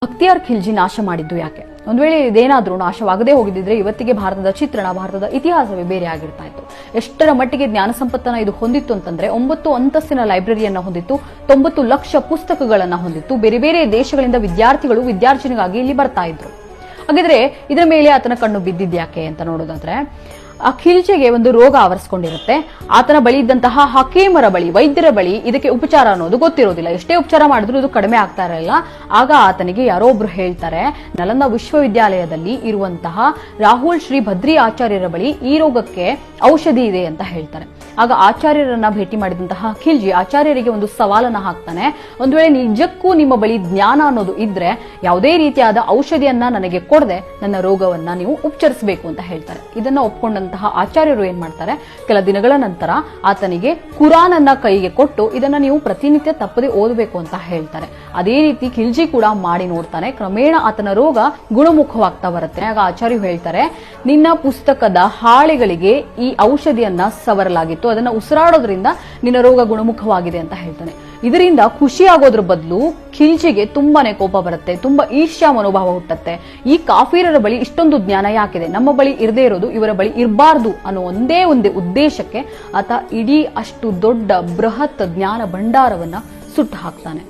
ಬಖ್ತಿಯಾರ್ ಖಿಲ್ಜಿ ನಾಶ ಮಾಡಿದ್ದು ಯಾಕೆ? ಒಂದು ವೇಳೆ ಇದೇನಾದ್ರೂ ನಾಶವಾಗದೇ ಹೋಗಿದ್ರೆ ಇವತ್ತಿಗೆ ಭಾರತದ ಚಿತ್ರಣ, ಭಾರತದ ಇತಿಹಾಸವೇ ಬೇರೆ ಆಗಿರ್ತಾ ಇತ್ತು. ಎಷ್ಟರ ಮಟ್ಟಿಗೆ ಜ್ಞಾನ ಸಂಪತ್ತನ್ನ ಇದು ಹೊಂದಿತ್ತು ಅಂತಂದ್ರೆ 9 ಅಂತಸ್ತಿನ ಲೈಬ್ರರಿಯನ್ನ ಹೊಂದಿತ್ತು, 90 ಲಕ್ಷ ಪುಸ್ತಕಗಳನ್ನ ಹೊಂದಿತ್ತು. ಬೇರೆ ಬೇರೆ ದೇಶಗಳಿಂದ ವಿದ್ಯಾರ್ಥಿಗಳು ವಿದ್ಯಾರ್ಜನೆಗಾಗಿ ಇಲ್ಲಿ ಬರ್ತಾ ಇದ್ರು. ಹಾಗಿದ್ರೆ ಇದರ ಮೇಲೆ ಆತನ ಕಣ್ಣು ಬಿದ್ದಿದ್ಯಾಕೆ ಅಂತ ನೋಡೋದಾದ್ರೆ, ಆ ಖಿಲ್ಜಿಗೆ ಒಂದು ರೋಗ ಆವರಿಸಿಕೊಂಡಿರುತ್ತೆ. ಆತನ ಬಳಿ ಇದ್ದಂತಹ ಹಕೀಮರ ಬಳಿ, ವೈದ್ಯರ ಬಳಿ ಇದಕ್ಕೆ ಉಪಚಾರ ಅನ್ನೋದು ಗೊತ್ತಿರೋದಿಲ್ಲ. ಎಷ್ಟೇ ಉಪಚಾರ ಮಾಡಿದ್ರು ಇದು ಕಡಿಮೆ ಆಗ್ತಾ ಇರಲಿಲ್ಲ. ಆಗ ಆತನಿಗೆ ಯಾರೋ ಒಬ್ರು ಹೇಳ್ತಾರೆ, ನಲಂದ ವಿಶ್ವವಿದ್ಯಾಲಯದಲ್ಲಿ ಇರುವಂತಹ ರಾಹುಲ್ ಶ್ರೀ ಭದ್ರಿ ಆಚಾರ್ಯರ ಬಳಿ ಈ ರೋಗಕ್ಕೆ ಔಷಧಿ ಇದೆ ಅಂತ ಹೇಳ್ತಾರೆ. ಆಗ ಆಚಾರ್ಯರನ್ನ ಭೇಟಿ ಮಾಡಿದಂತಹ ಖಿಲ್ಜಿ ಆಚಾರ್ಯರಿಗೆ ಒಂದು ಸವಾಲನ್ನ ಹಾಕ್ತಾನೆ. ಒಂದು ವೇಳೆ ನಿಜಕ್ಕೂ ನಿಮ್ಮ ಬಳಿ ಜ್ಞಾನ ಅನ್ನೋದು ಇದ್ರೆ ಯಾವುದೇ ರೀತಿಯಾದ ಔಷಧಿಯನ್ನ ನನಗೆ ಕೊಡದೆ ನನ್ನ ರೋಗವನ್ನ ನೀವು ಉಪಚರಿಸಬೇಕು ಅಂತ ಹೇಳ್ತಾರೆ. ಇದನ್ನ ಒಪ್ಕೊಂಡಂತಹ ಆಚಾರ್ಯರು ಏನ್ ಮಾಡ್ತಾರೆ, ಕೆಲ ದಿನಗಳ ನಂತರ ಆತನಿಗೆ ಕುರಾನ್ ಅನ್ನ ಕೈಗೆ ಕೊಟ್ಟು ಇದನ್ನ ನೀವು ಪ್ರತಿನಿತ್ಯ ತಪ್ಪದೆ ಓದಬೇಕು ಅಂತ ಹೇಳ್ತಾರೆ. ಅದೇ ರೀತಿ ಖಿಲ್ಜಿ ಕೂಡ ಮಾಡಿ ನೋಡ್ತಾನೆ. ಕ್ರಮೇಣ ಆತನ ರೋಗ ಗುಣಮುಖವಾಗ್ತಾ ಬರುತ್ತೆ. ಆಗ ಆಚಾರ್ಯರು ಹೇಳ್ತಾರೆ, ನಿನ್ನ ಪುಸ್ತಕದ ಹಾಳೆಗಳಿಗೆ ಈ ಔಷಧಿಯನ್ನ ಸವರಲಾಗಿತ್ತು, ಅದನ್ನ ಉಸಿರಾಡೋದ್ರಿಂದ ನಿನ್ನ ರೋಗ ಗುಣಮುಖವಾಗಿದೆ ಅಂತ ಹೇಳ್ತಾನೆ. ಇದರಿಂದ ಖುಷಿ ಆಗೋದ್ರ ಬದಲು ಖಿಲ್ಜಿಗೆ ತುಂಬಾನೇ ಕೋಪ ಬರುತ್ತೆ, ತುಂಬಾ ಈರ್ಷ್ಯಾ ಮನೋಭಾವ ಹುಟ್ಟತ್ತೆ. ಈ ಕಾಫಿರರ ಬಳಿ ಇಷ್ಟೊಂದು ಜ್ಞಾನ ಯಾಕಿದೆ, ನಮ್ಮ ಬಳಿ ಇರದೇ ಇರೋದು ಇವರ ಬಳಿ ಇರಬಾರ್ದು ಅನ್ನೋ ಒಂದೇ ಉದ್ದೇಶಕ್ಕೆ ಆತ ಇಡೀ ಅಷ್ಟು ದೊಡ್ಡ ಬೃಹತ್ ಜ್ಞಾನ ಭಂಡಾರವನ್ನ ಸುಟ್ಟು ಹಾಕ್ತಾನೆ.